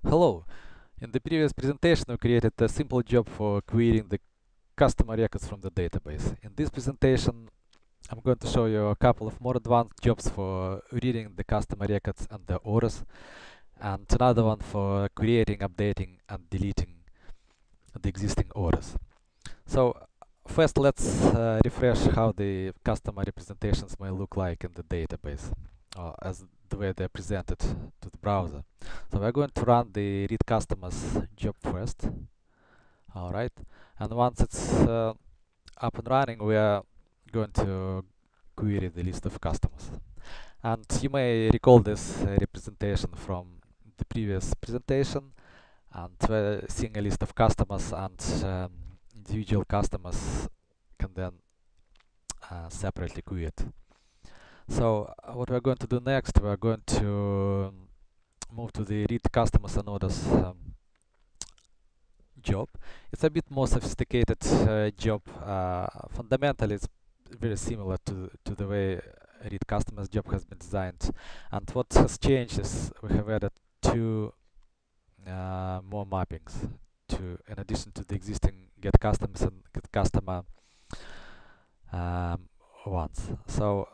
Hello. In the previous presentation, we created a simple job for querying the customer records from the database. In this presentation, I'm going to show you a couple of more advanced jobs for reading the customer records and the orders, and another one for creating, updating, and deleting the existing orders. So first, let's refresh how the customer representations may look like in the database, as the way they're presented to the browser. So we're going to run the read customers job first. All right, and once it's up and running, we are going to query the list of customers. And you may recall this representation from the previous presentation, and we're seeing a list of customers, and individual customers can then separately query it. So what we're going to do next, we're going to move to the read customers and orders job. It's a bit more sophisticated job. Fundamentally, it's very similar to the way read customers job has been designed. And what has changed is we have added two more mappings in addition to the existing get customers and get customer ones. So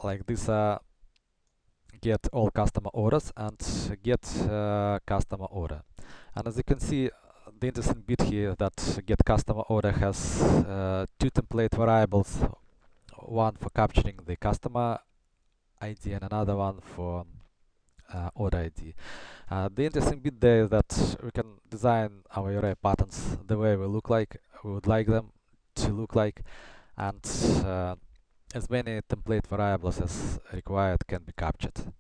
like this get all customer orders and get customer order. And as you can see, the interesting bit here that get customer order has two template variables, one for capturing the customer ID and another one for order ID. The interesting bit there is that we can design our array patterns the way we would like them to look like, and as many template variables as required can be captured.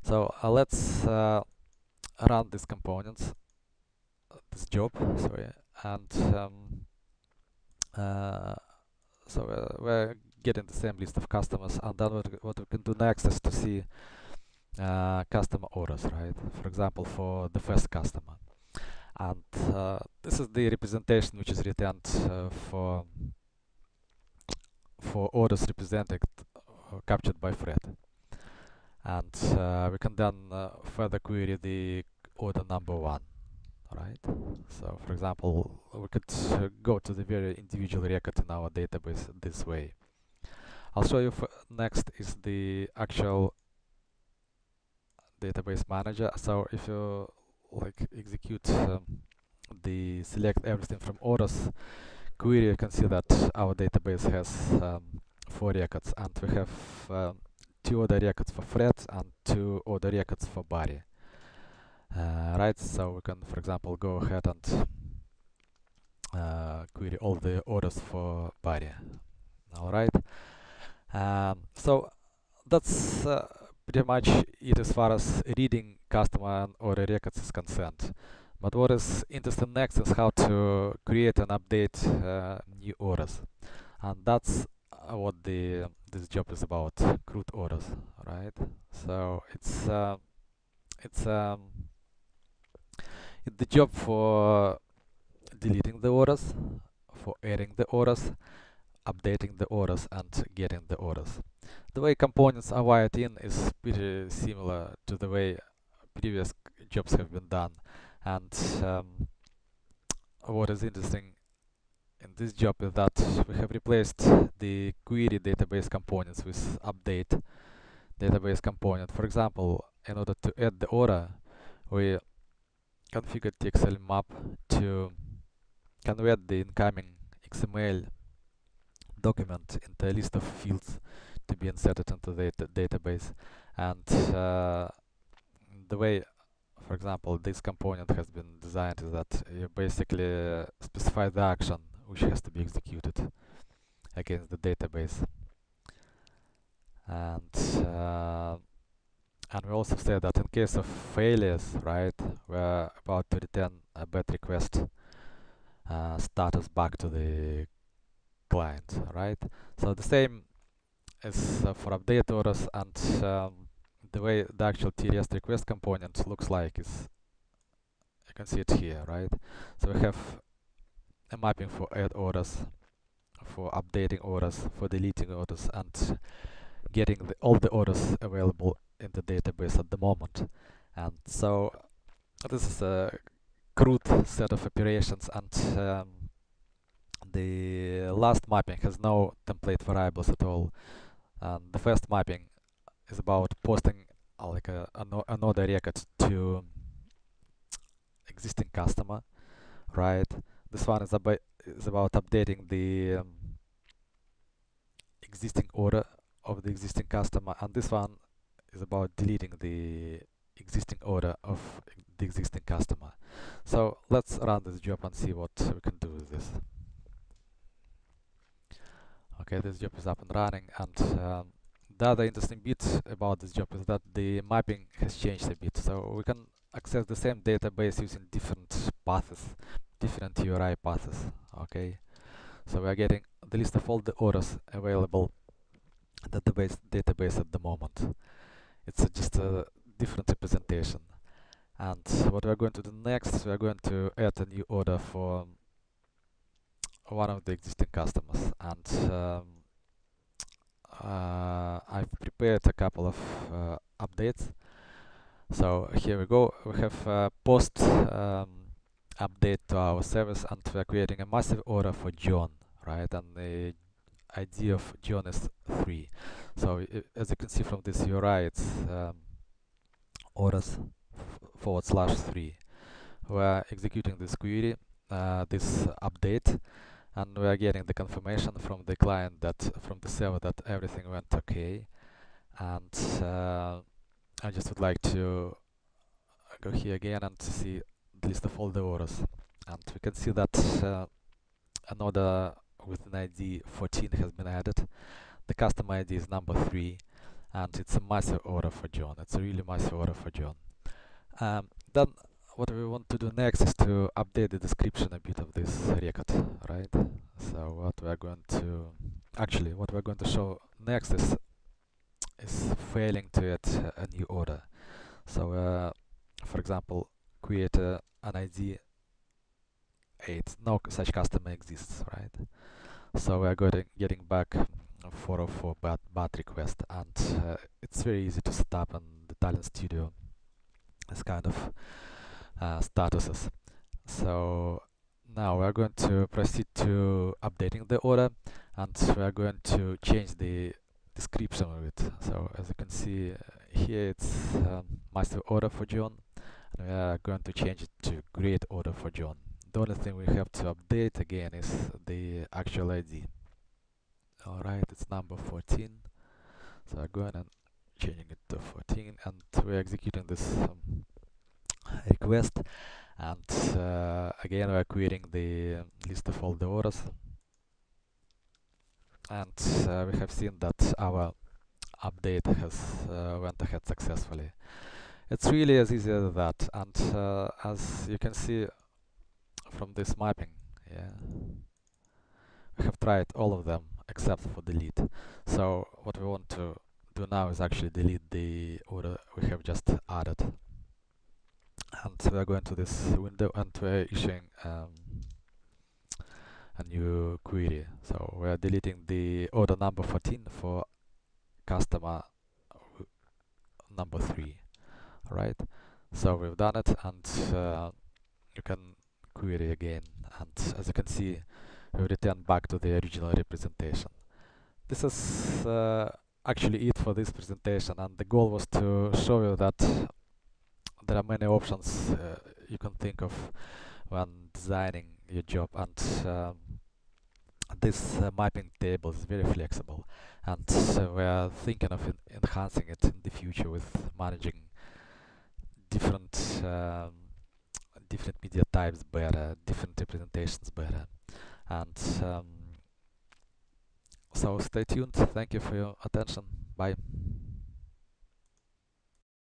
So let's run these components, this job, sorry, and we're getting the same list of customers, and then what we can do next is to see customer orders, right? For example, for the first customer. And this is the representation which is returned for orders represented captured by Fred. And we can then further query the order number 1, right? So for example, we could go to the very individual record in our database this way. I'll show you next is the actual database manager. So if you execute the select everything from orders query, you can see that our database has 4 records, and we have 2 order records for Fred and 2 order records for Barry. Right, so we can, for example, go ahead and query all the orders for Barry. All right, so that's pretty much it as far as reading customer and order records is concerned. But what is interesting next is how to create and update new orders, and that's what this job is about: CRUD orders, right? So it's the job for deleting the orders, for adding the orders, updating the orders, and getting the orders. The way components are wired in is pretty similar to the way previous jobs have been done. And what is interesting in this job is that we have replaced the query database components with update database component. For example, in order to add the order, we configured the XL map to convert the incoming XML document into a list of fields to be inserted into the database. And the way, for example, this component has been designed is that you basically specify the action which has to be executed against the database. And we also say that in case of failures, right, we're about to return a bad request status back to the client, right? So the same is for update orders, and the way the actual TRS request component looks like is, you can see it here, right? So we have a mapping for add orders, for updating orders, for deleting orders, and getting all the orders available in the database at the moment. And so this is a crude set of operations, and the last mapping has no template variables at all. And the first mapping is about posting like another record to existing customer, right? This one is about updating the existing order of the existing customer, and this one is about deleting the existing order of the existing customer. So let's run this job and see what we can do with this. Okay, this job is up and running, and the other interesting bit about this job is that the mapping has changed a bit. So we can access the same database using different paths, different URI paths. Okay, so we are getting the list of all the orders available in the database at the moment. It's just a different representation. And what we're going to do next, we're going to add a new order for one of the existing customers. And I've prepared a couple of updates. So here we go. We have post update to our service, and we're creating a massive order for John, right? And the ID of John is 3. So as you can see from this URI, it's orders /3. We're executing this query, this update, and we're getting the confirmation from the client, that from the server, that everything went okay. And I just would like to go here again and see the list of all the orders, and we can see that an order with an ID 14 has been added. The customer ID is number 3, and it's a massive order for John. It's a really massive order for John. Then what we want to do next is to update the description a bit of this record, right? So what we're going to show next is failing to add a new order. So for example, create an ID 8. No such customer exists, right? So we're getting back 404 bad request, and it's very easy to set up on the Talend Studio this kind of statuses. So now we're going to proceed to updating the order, and we're going to change the description of it. So as you can see here, it's massive order for John, and we are going to change it to great order for John. The only thing we have to update again is the actual ID. Alright, it's number 14. So I'm going and changing it to 14, and we're executing this request, and again we're querying the list of all the orders, and we have seen that our update has went ahead successfully. It's really as easy as that, and as you can see from this mapping, yeah, we have tried all of them except for delete. So what we want to do now is actually delete the order we have just added, and we're going to this window, and we're issuing a new query. So we're deleting the order number 14 for customer number 3, right? So we've done it, and you can query again, and as you can see, we return back to the original representation. This is actually it for this presentation, and the goal was to show you that there are many options you can think of when designing your job, and this mapping table is very flexible, and we are thinking of enhancing it in the future with managing different different media types better, different representations better, and so stay tuned. Thank you for your attention. Bye.